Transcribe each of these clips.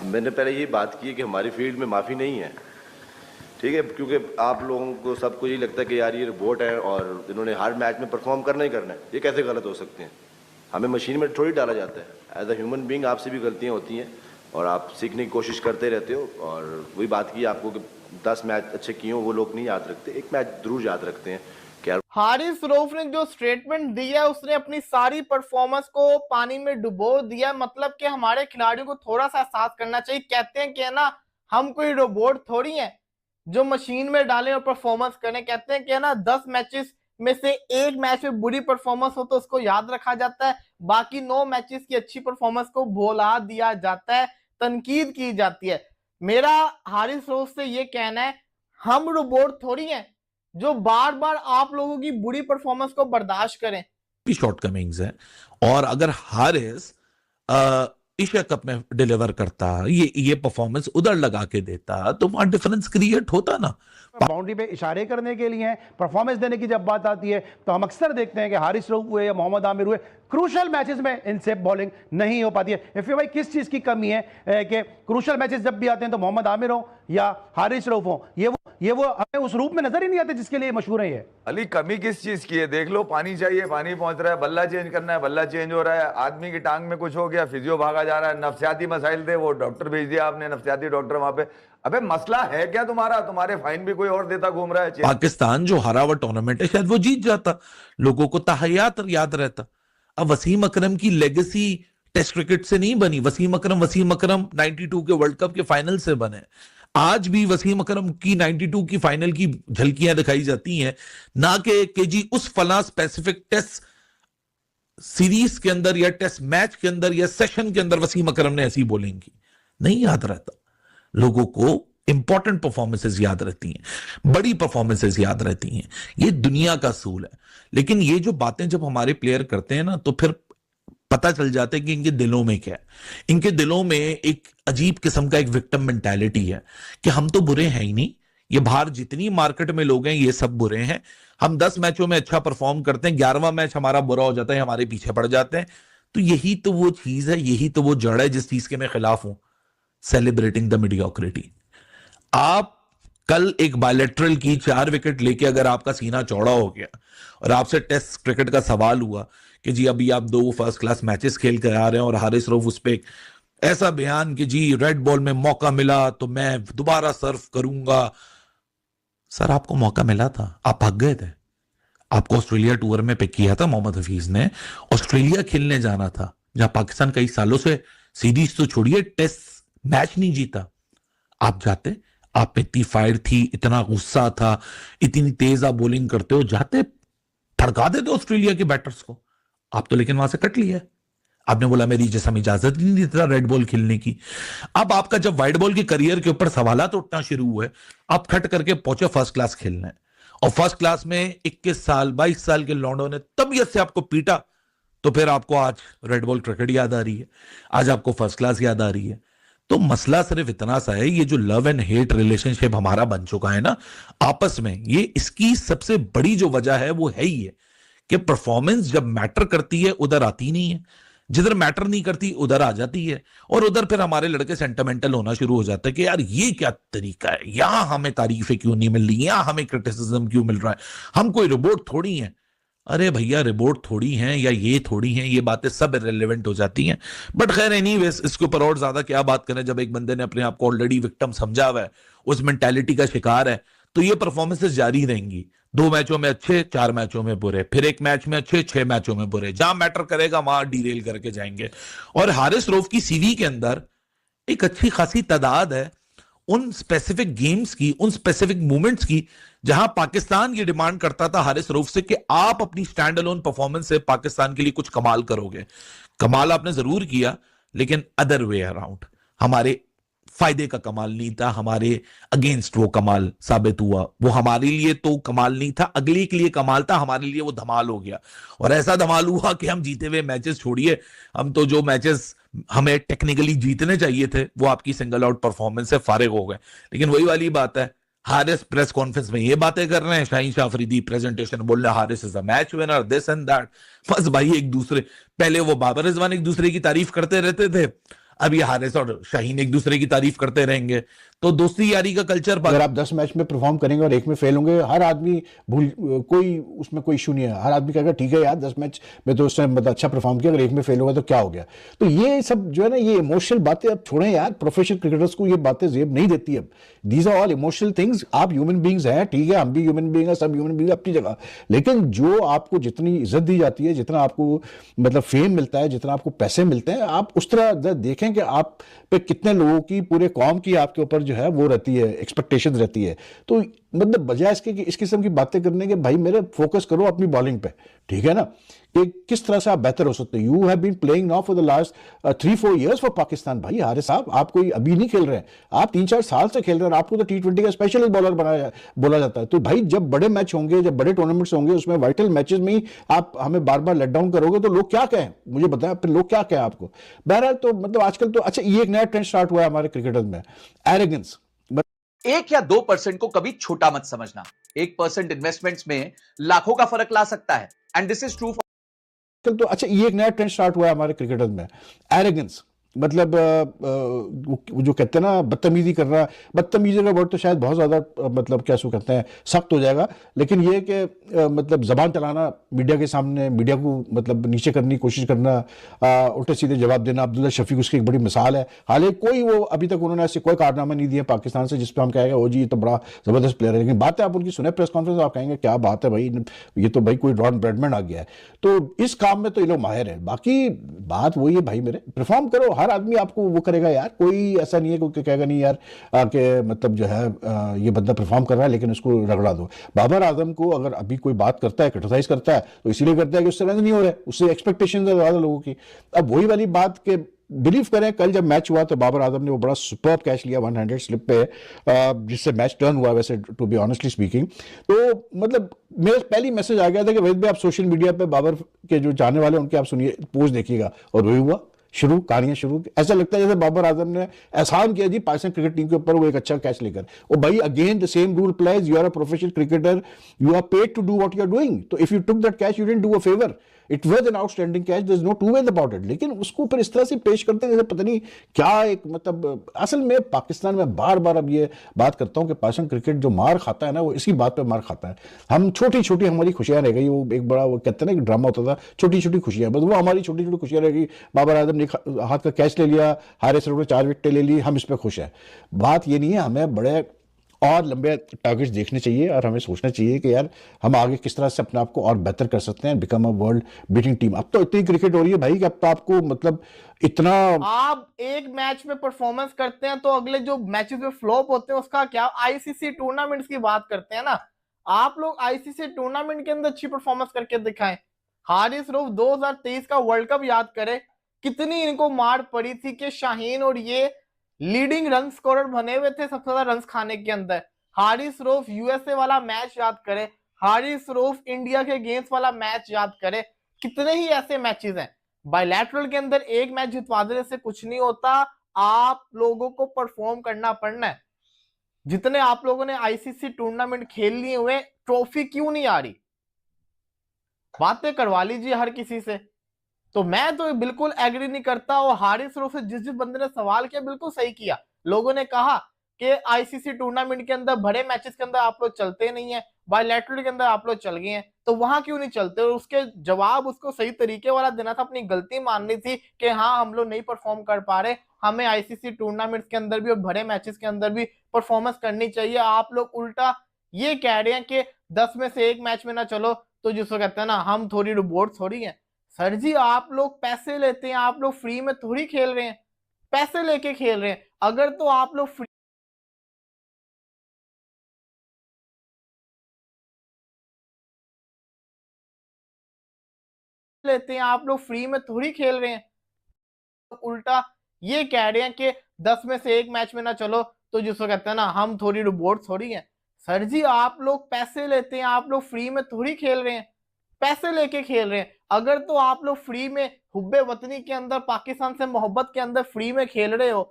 मैंने पहले ये बात की है कि हमारी फील्ड में माफ़ी नहीं है, ठीक है, क्योंकि आप लोगों को सबको यही लगता है कि यार ये रोबोट है और इन्होंने हर मैच में परफॉर्म करना ही करना है। ये कैसे गलत हो सकते हैं? हमें मशीन में थोड़ी डाला जाता है। एज अ ह्यूमन बीइंग आपसे भी गलतियाँ होती हैं और आप सीखने की कोशिश करते रहते हो। और वही बात की आपको कि 10 मैच अच्छे किए हो वो लोग नहीं याद रखते, एक मैच जरूर याद रखते हैं कि यार। हारिस रऊफ ने जो स्टेटमेंट दी है, उसने अपनी सारी परफॉर्मेंस को पानी में डुबो दिया। मतलब कि हमारे खिलाड़ियों को थोड़ा सा एहसास करना चाहिए। कहते हैं कि ना, हम कोई रोबोट थोड़ी हैं जो मशीन में डालें और परफॉर्मेंस करें। कहते हैं कि ना, 10 मैचेस में से एक मैच में बुरी परफॉर्मेंस हो तो उसको याद रखा जाता है, बाकी 9 मैचेस की अच्छी परफॉर्मेंस को भुला दिया जाता है, तनकीद की जाती है। मेरा हारिस रऊफ से ये कहना है, हम रोबोट थोड़ी हैं जो बार बार आप लोगों की बुरी परफॉर्मेंस को बर्दाश्त करें। भी शॉर्टकमिंग्स हैं, और अगर हारिस एशिया कप में डिलीवर करता, ये परफॉर्मेंस उधर लगा के देता, तो वहां डिफरेंस क्रिएट होता ना। बाउंड्री पे इशारे करने के लिए परफॉर्मेंस देने की जब बात आती है तो हम अक्सर देखते हैं कि हारिस रऊफ हुए या मोहम्मद आमिर हुए, क्रूशल मैचेस में इनसे बॉलिंग नहीं हो पाती है। इफी भाई, किस चीज की कमी है कि क्रूशल मैचेस जब भी आते हैं तो मोहम्मद आमिर हो या हारिस रऊफ हो, ये वो हमें उस रूप में नजर ही नहीं आते जिसके लिए मशहूर है ये। अली, कमी किस चीज की है? देख लो, पानी चाहिए, पानी पहुंच रहा है, बल्ला चेंज करना है, बल्ला चेंज हो रहा है, आदमी की टांग में कुछ हो गया, फिजियो भागा जा रहा है, नफ्सियाती मसाइल थे, वो डॉक्टर भेज दिया आपने, नफ्सियाती डॉक्टर वहां पे। अबे मसला है क्या तुम्हारा? तुम्हारे फाइन भी कोई और देता घूम रहा है। पाकिस्तान जो हारा हुआ टूर्नामेंट है, शायद वो जीत जाता, लोगों को ताहयात याद रहता। अब वसीम अकरम की लेगेसी टेस्ट क्रिकेट से नहीं बनी। वसीम अकरम 92 के वर्ल्ड कप के फाइनल से बने। आज भी वसीम अकरम की 92 की फाइनल की झलकियां दिखाई जाती हैं, ना कि जी उस फला स्पेसिफिक टेस्ट सीरीज के अंदर या टेस्ट मैच के अंदर या सेशन के अंदर वसीम अकरम ने ऐसी बॉलिंग की। नहीं याद रहता लोगों को। इंपॉर्टेंट परफॉर्मेंसेस याद रहती हैं, बड़ी परफॉर्मेंसेस याद रहती हैं, ये दुनिया का असूल है। लेकिन ये जो बातें जब हमारे प्लेयर करते हैं ना, तो फिर पता चल जाता है कि इनके दिलों में क्या है। इनके दिलों में एक अजीब किस्म का एक विक्टिम मेंटालिटी है कि हम तो बुरे हैं ही नहीं, ये बाहर जितनी मार्केट में लोग हैं ये सब बुरे हैं। हम 10 मैचों में अच्छा परफॉर्म करते हैं, 11वां मैच हमारा बुरा हो जाता है, हमारे पीछे पड़ जाते हैं। तो यही तो वो चीज है, यही तो वो जड़ है जिस चीज के मैं खिलाफ हूं, सेलिब्रेटिंग द मीडियोक्रिटी। आप कल एक बायलैटरल की 4 विकेट लेके अगर आपका सीना चौड़ा हो गया और आपसे टेस्ट क्रिकेट का सवाल हुआ कि जी अभी आप 2 फर्स्ट क्लास मैचेस खेल कर आ रहे हैं और हारिस रऊफ उस पर ऐसा बयान कि जी रेड बॉल में मौका मिला तो मैं दोबारा सर्व करूंगा। सर, आपको मौका मिला था, आप भाग गए थे। आपको ऑस्ट्रेलिया टूर में पिक किया था मोहम्मद हफीज ने, ऑस्ट्रेलिया खेलने जाना था जहां पाकिस्तान कई सालों से सीरीज तो छोड़िए टेस्ट मैच नहीं जीता। आप जाते, आप इतनी फायर थी, इतना गुस्सा था, इतनी तेज आप बॉलिंग करते हो, जाते फड़का देते ऑस्ट्रेलिया के बैटर्स को। आप तो लेकिन वहां से कट लिया। आपने बोला मेरी जिसम इजाजत नहीं देता रेड बॉल खेलने की। अब आपका जब वाइट बॉल के करियर के ऊपर सवालात उठना शुरू हुए, आप खट करके पहुंचे फर्स्ट क्लास खेलने, और फर्स्ट क्लास में 21 साल 22 साल के लौंडों ने तबीयत से आपको पीटा, तो फिर आपको आज रेड बॉल क्रिकेट याद आ रही है, आज आपको फर्स्ट क्लास याद आ रही है। तो मसला सिर्फ इतना सा है, ये जो लव एंड हेट रिलेशनशिप हमारा बन चुका है ना आपस में, ये इसकी सबसे बड़ी जो वजह है वो है ही है कि परफॉर्मेंस जब मैटर करती है उधर आती नहीं है, जिधर मैटर नहीं करती उधर आ जाती है। और उधर फिर हमारे लड़के सेंटिमेंटल होना शुरू हो जाता है कि यार ये क्या तरीका है, यहां हमें तारीफें क्यों नहीं मिल रही, यहां हमें क्रिटिसिज्म क्यों मिल रहा है, हम कोई रोबोट थोड़ी हैं। अरे भैया, रोबोट थोड़ी हैं या ये थोड़ी हैं, ये बातें सब इरेलेवेंट हो जाती हैं। बट खैर एनीवेज, इसके ऊपर और ज्यादा क्या बात करें जब एक बंदे ने अपने आप को ऑलरेडी विक्टिम समझा हुआ है, उस मेंटालिटी का शिकार है। तो ये परफॉर्मेंसेस जारी रहेंगी, 2 मैचों में अच्छे, 4 मैचों में बुरे, फिर 1 मैच में अच्छे, 6 मैचों में बुरे। जहां मैटर करेगा वहां डीरेल करके जाएंगे। और हारिस रऊफ की सीवी के अंदर एक अच्छी खासी तादाद है उन स्पेसिफिक गेम्स की, उन स्पेसिफिक मूवमेंट्स की, जहां पाकिस्तान ये डिमांड करता था हारिस रऊफ से कि आप अपनी स्टैंड अलोन परफॉर्मेंस से पाकिस्तान के लिए कुछ कमाल करोगे। कमाल आपने जरूर किया, लेकिन अदर वे अराउंड, हमारे फायदे का कमाल नहीं था, हमारे अगेंस्ट वो कमाल साबित हुआ। वो हमारे लिए तो कमाल नहीं था, अगले के लिए कमाल था, हमारे लिए वो धमाल हो गया। और ऐसा धमाल हुआ कि हम जीते हुए मैचेस छोड़िए, हम तो जो मैचेस हमें टेक्निकली जीतने चाहिए थे वो आपकी सिंगल आउट परफॉर्मेंस से फारिग हो गए। लेकिन वही वाली बात है, हारिस प्रेस कॉन्फ्रेंस में ये बातें कर रहे हैं, शाहीन शाह अफरीदी प्रेजेंटेशन बोल रहे हैं Haris is a match winner, this and that. बस भाई, एक दूसरे, पहले वो बाबर रिजवान एक दूसरे की तारीफ करते रहते थे, अब ये हारिस और शाहीन एक दूसरे की तारीफ करते रहेंगे, तो दोस्ती यारी का कल्चर अगर आप 10 मैच में परफॉर्म करेंगे और एक में फेल होंगे, हर आदमी कोई उसमें कोई इशू नहीं है, हर आदमी कहेगा ठीक है यार 10 मैच में तो उस टाइम मतलब अच्छा परफॉर्म किया, अगर एक में फेल होगा तो क्या हो गया। तो ये सब जो है ना, ये इमोशनल बातें अब छोड़ें यार, प्रोफेशनल क्रिकेटर्स को ये बातें जेब नहीं देती अब। These are all emotional things. आप ह्यूमन बींग्स हैं, ठीक है, हम भी ह्यूमन बींग हैं, सब ह्यूमन बींग अपनी जगह, लेकिन जो आपको जितनी इज्जत दी जाती है, जितना आपको मतलब फेम मिलता है, जितना आपको पैसे मिलते हैं, आप उस तरह देखें कि आप पे कितने लोगों की, पूरे कौम की आपके ऊपर जो है वो रहती है, एक्सपेक्टेशन रहती है। तो मतलब बजाय इसके कि इस किस्म की बातें करने के, भाई मेरे फोकस करो अपनी बॉलिंग पे, ठीक है ना, कि किस तरह से आप बेहतर हो सकते हैं। You have been playing now for the last 3-4 years for Pakistan. भाई हारिस साहब, आप कोई अभी नहीं खेल रहे हैं, आप 3-4 साल से खेल रहे हैं, आपको तो T20 का स्पेशलिस्ट बॉलर बोला जाता है। तो भाई जब बड़े मैच होंगे, जब बड़े टूर्नामेंट्स होंगे, उसमें वाइटल मैचेस में ही आप हमें बार बार लेट डाउन करोगे तो लोग क्या कहें, मुझे बताएं, फिर लोग क्या कहें आपको। बहरहाल तो मतलब आजकल तो अच्छा, ये एक नया ट्रेंड स्टार्ट हुआ है हमारे क्रिकेटर्स में, एरोगेंस। 1 या 2% को कभी छोटा मत समझना। 1% इन्वेस्टमेंट्स में लाखों का फर्क ला सकता है, एंड दिस इज ट्रू। तो अच्छा, ये एक नया ट्रेंड स्टार्ट हुआ है हमारे क्रिकेटर्स में, एरोगेंस। मतलब वो जो कहते हैं ना बदतमीजी करना, बदतमीजी का वर्ड तो शायद बहुत ज़्यादा मतलब क्या सो कहते हैं सख्त हो जाएगा, लेकिन ये कि मतलब ज़बान चलाना मीडिया के सामने, मीडिया को मतलब नीचे करने की कोशिश करना, उल्टे सीधे जवाब देना। अब्दुल्ला शफीक उसकी एक बड़ी मिसाल है। हालांकि कोई वो अभी तक उन्होंने ऐसे कोई कारनामा नहीं दिया पाकिस्तान से जिस पर हम कहेंगे ओ जी ये तो बड़ा ज़बरदस्त प्लेयर है, लेकिन बात है आप उनकी सुने प्रेस कॉन्फ्रेंस, आप कहेंगे क्या बात है भाई, ये तो भाई कोई रॉन ब्रैडमैन आ गया है। तो इस काम में तो ये लोग माहिर है। बाकी बात वही है भाई, मेरे परफॉर्म करो, हर आदमी आपको वो करेगा यार, कोई ऐसा नहीं है कोई कहेगा नहीं यार कि मतलब जो है ये बंदा परफॉर्म कर रहा है लेकिन उसको रगड़ा दो। बाबर आजम को अगर अभी कोई बात करता है, क्रिटिसाइज करता है, तो इसीलिए करता है कि उससे रन नहीं हो रहे, उससे एक्सपेक्टेशन है ज्यादा लोगों की। अब वही वाली बात के बिलीव करें, कल जब मैच हुआ तो बाबर आजम ने वो बड़ा सुपर्ब कैच लिया 100 स्लिप पे, जिससे मैच टर्न हुआ वैसे, टू बी ऑनेस्टली स्पीकिंग। तो मतलब मेरा पहली मैसेज आ गया था कि वहीद भाई आप सोशल मीडिया पे बाबर के जो चाहने वाले उनके आप सुनिए, पोस्ट देखिएगा, और वही हुआ, शुरू कहानियां शुरू। ऐसा लगता है जैसे बाबर आजम ने एहसान किया जी पाकिस्तान क्रिकेट टीम के ऊपर वो एक अच्छा कैच लेकर। और भाई again the same rule applies, you are a professional cricketer, you are paid to do what you are doing. तो if you took that catch you didn't do a favour, it was an outstanding catch, there is no two way about it. लेकिन उसको फिर इस तरह से पेश करते हैं जैसे पता नहीं क्या एक मतलब। असल में पाकिस्तान में बार बार अब ये बात करता हूं कि पाकिस्तान क्रिकेट जो मार खाता है ना, वो इसी बात पे मार खाता है। हम छोटी छोटी हमारी खुशियां रह गई, वो एक बड़ा वो कहते हैं ना ड्रामा होता था, छोटी छोटी खुशियां, बस वो हमारी छोटी छोटी खुशियां रह गई। बाबर आजम ने हाथ का कैच ले लिया, हारिस ने 4 विकेटें ले ली, हम इस पर खुश हैं। बात ये नहीं है, हमें बड़े और लंबे टारगेट्स देखने चाहिए और हमें सोचना चाहिए कि यार हम आगे किस तरह से अपने आप को और बेहतर कर सकते हैं, become a world beating team. अब तो इतनी क्रिकेट हो रही है भाई कि अब तो आपको मतलब इतना, आप एक मैच में परफॉर्मेंस करते हैं तो अगले जो मैचेस में फ्लॉप होते हैं उसका क्या। आईसीसी टूर्नामेंट्स की बात करते हैं ना, आप लोग आईसीसी टूर्नामेंट के अंदर अच्छी परफॉर्मेंस करके दिखाएं। हारिस रऊफ 2023 का वर्ल्ड कप याद करें, कितनी इनको मार पड़ी थी कि शाहीन और ये लीडिंग रन स्कोरर बने हुए थे सबसे ज्यादा रन्स खाने के अंदर। हारिस रऊफ यूएसए वाला मैच याद करें, हारिस रऊफ इंडिया के अगेंस्ट वाला मैच याद करें, कितने ही ऐसे मैचेस हैं। बायलैटरल के अंदर एक मैच जितवा देने से कुछ नहीं होता, आप लोगों को परफॉर्म करना पड़ना है। जितने आप लोगों ने आईसीसी टूर्नामेंट खेल लिए हुए, ट्रॉफी क्यों नहीं आ रही, बातें करवा लीजिए हर किसी से। तो मैं तो बिल्कुल एग्री नहीं करता। और हारिस रऊफ से जिस बंदे ने सवाल किया बिल्कुल सही किया। लोगों ने कहा कि आईसीसी टूर्नामेंट के अंदर बड़े मैचेस के अंदर आप लोग चलते नहीं है, बायलैटरल के अंदर आप लोग चल गए हैं, तो वहां क्यों नहीं चलते। और उसके जवाब उसको सही तरीके वाला देना था, अपनी गलती माननी थी कि हाँ हम लोग नहीं परफॉर्म कर पा रहे, हमें आईसीसी टूर्नामेंट के अंदर भी और बड़े मैचेस के अंदर भी परफॉर्मेंस करनी चाहिए। आप लोग उल्टा ये कह रहे हैं कि 10 में से 1 मैच में ना चलो तो जिसको कहते हैं ना हम थोड़ी रोबोट थोड़ी हैं। सर जी आप लोग पैसे लेते हैं, आप लोग फ्री में थोड़ी खेल रहे हैं, पैसे लेके खेल रहे हैं। अगर तो आप लोग फ्री लेते हैं, आप लोग फ्री में थोड़ी खेल रहे हैं। उल्टा ये कह रहे हैं कि 10 में से 1 मैच में ना चलो तो जिसको कहते हैं ना हम थोड़ी रोबोट थोड़ी हैं। सर जी आप लोग पैसे लेते हैं, आप लोग फ्री में थोड़ी खेल रहे हैं, पैसे लेके खेल रहे हैं। अगर तो आप लोग फ्री में हुब्बे वतनी के अंदर, पाकिस्तान से मोहब्बत के अंदर फ्री में खेल रहे हो,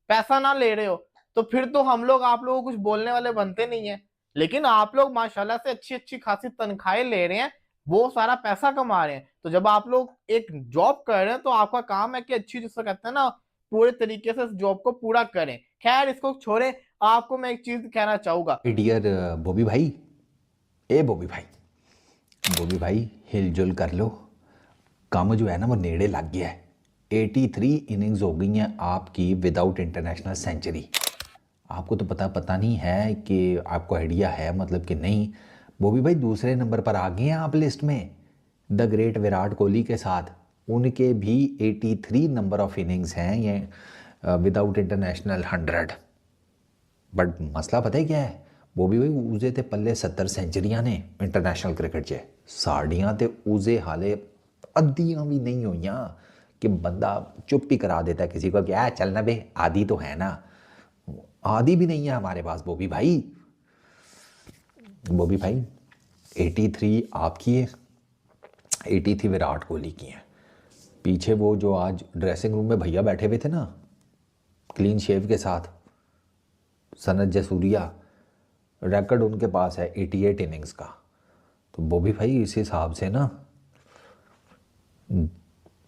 पैसा ना ले रहे हो, तो फिर तो हम लोग आप लोगों को कुछ बोलने वाले बनते नहीं है। लेकिन आप लोग माशाल्लाह से अच्छी अच्छी खासी तनख्वाहें ले रहे हैं, वो सारा पैसा कमा रहे हैं। तो जब आप लोग एक जॉब कर रहे हैं तो आपका काम है कि अच्छी, जिसको कहते हैं ना पूरे तरीके से इस जॉब को पूरा करें। खैर इसको छोड़े, आपको मैं एक चीज कहना चाहूंगा। डियर बॉबी भाई, ए बॉबी भाई हिलजुल कर लो, काम जो है ना वो नेड़े लग गया है। 83 इनिंग्स हो गई हैं आपकी विदाउट इंटरनेशनल सेंचुरी। आपको तो पता नहीं है कि आपको आइडिया है मतलब कि नहीं। बॉबी भाई दूसरे नंबर पर आ गए हैं आप लिस्ट में द ग्रेट विराट कोहली के साथ। उनके भी 83 नंबर ऑफ इनिंग्स हैं ये विदाउट इंटरनेशनल 100। बट मसला पता है क्या है बॉबी भाई, उसे ते पल्ले 70 सेंचुरियां ने इंटरनेशनल क्रिकेट च, साड़ियां ते उसे हाले अद्धियां भी नहीं हुई कि बंदा चुप ही करा देता है किसी को कि आ चलना बे, आदि तो है ना। आदि भी नहीं है हमारे पास बॉबी भाई। 83 आपकी है, 83 विराट कोहली की है। पीछे वो जो आज ड्रेसिंग रूम में भैया बैठे हुए थे ना क्लीन शेव के साथ, सनत जसूरिया, रिकॉर्ड उनके पास है 88 इनिंग्स का। तो बॉबी भाई इस हिसाब से ना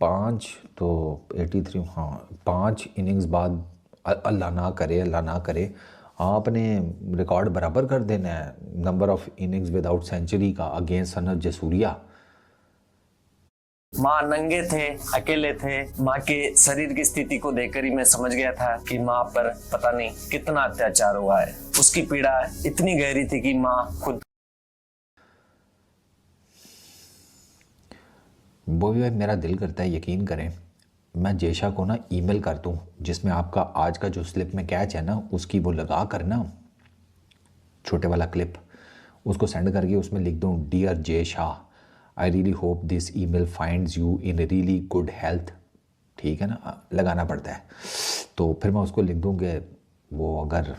5 तो 83, हाँ 5 इनिंग्स बाद अल्लाह ना करे आपने रिकॉर्ड बराबर कर देना है number of innings without century का अगेंस्ट सनत जसूरिया। माँ नंगे थे, अकेले थे। माँ के शरीर की स्थिति को देखकर ही मैं समझ गया था कि माँ पर पता नहीं कितना अत्याचार हुआ है। उसकी पीड़ा इतनी गहरी थी कि माँ खुद। बॉबी भाई मेरा दिल करता है यकीन करें मैं जेशा को ना ईमेल कर दूं जिसमें आपका आज का जो स्लिप में कैच है ना उसकी वो लगा कर ना छोटे वाला क्लिप उसको सेंड करके उसमें लिख दूं dear Jesha, I really hope this email finds you in really good health. ठीक है ना, लगाना पड़ता है। तो फिर मैं उसको लिख दूं कि वो अगर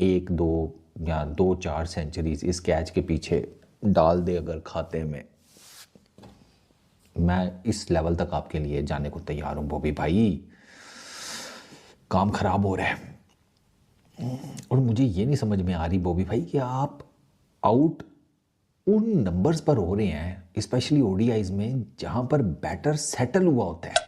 1, 2 या 2-4 सेंचुरीज इस कैच के पीछे डाल दे अगर खाते में, मैं इस लेवल तक आपके लिए जाने को तैयार हूं बॉबी भाई। काम खराब हो रहा है और मुझे ये नहीं समझ में आ रही बॉबी भाई कि आप आउट उन नंबर्स पर हो रहे हैं स्पेशली ओडीआईज में जहां पर बैटर सेटल हुआ होता है।